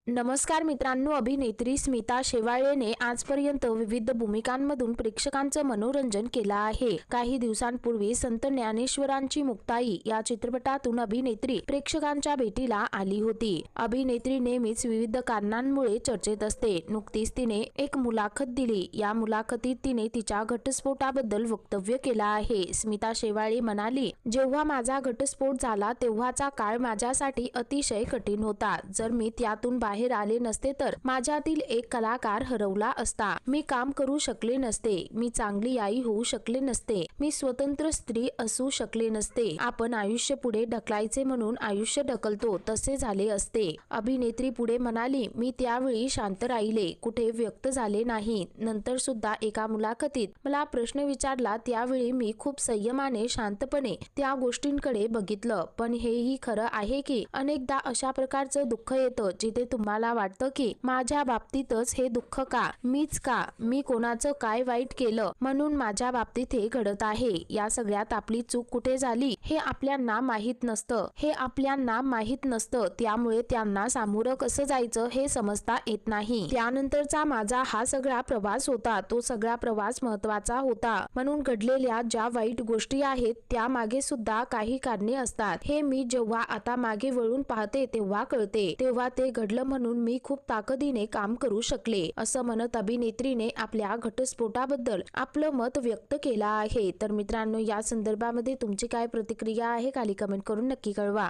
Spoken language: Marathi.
नमस्कार मित्रांनो, अभिनेत्री स्मिता शेवाळेने आजपर्यंत विविध भूमिकांमधून प्रेक्षकांचं मनोरंजन केलं आहे. काही दिवसांपूर्वी संत ज्ञानेश्वरांची मुक्ताई या चित्रपटातून अभिनेत्री प्रेक्षकांच्या भेटीला आली होती. अभिनेत्री नेहमीच विविध कारणांमुळे चर्चेत असते. नुकतीच तिने एक मुलाखत दिली. या मुलाखतीत तिने तिच्या घटस्फोटाबद्दल वक्तव्य केलं आहे. स्मिता शेवाळे म्हणाली, जेव्हा माझा घटस्फोट झाला तेव्हाचा काळ माझ्यासाठी अतिशय कठीण होता. जर मी त्यातून बाहेर आले नसते तर माझ्यातील एक कलाकार हरवला असता. मी काम करू शकले नसते. मी चांगली आई होऊ शकले नसते. मी स्वतंत्र स्त्री असू शकले नसते. आपण आयुष्य पुढे ढकलायचे म्हणून आयुष्य ढकलतो तसे झाले असते. अभिनेत्री पुढे म्हणाली, मी त्यावेळी शांत राहिले, कुठे व्यक्त झाले नाही. नंतर सुद्धा एका मुलाखतीत मला प्रश्न विचारला, त्यावेळी मी खूप संयमाने शांतपणे त्या गोष्टींकडे बघितलं. पण हेही खरं आहे की अनेकदा अशा प्रकारचं दुःख येतं जिथे तुम्हाला वाटतं की माझ्या बाबतीतच हे दुःख का, मीच का, मी कोणाचं काय वाईट केलं म्हणून माझ्या बाबतीत हे घडत आहे. या सगळ्यात आपली चूक कुठे झाली हे आपल्यांना माहित नसतं. त्यामुळे त्यांना सामोरं कसं जायचं हे समजता येत नाही. त्यानंतरचा माझा हा सगळा प्रवास होता. तो सगळा प्रवास महत्वाचा होता. म्हणून घडलेल्या ज्या वाईट गोष्टी आहेत त्या मागे सुद्धा काही कारणे असतात. हे मी जेव्हा आता मागे वळून पाहते तेव्हा कळते. तेव्हा ते घडलं म्हणून मी खूप ताकदीने काम करू शकले, असं म्हणत अभिनेत्रीने आपल्या घटस्फोटाबद्दल आपलं मत व्यक्त केलं आहे. तर मित्रांनो, या संदर्भामध्ये तुमची काय प्रतिक्रिया आहे खाली कमेंट करून नक्की कळवा.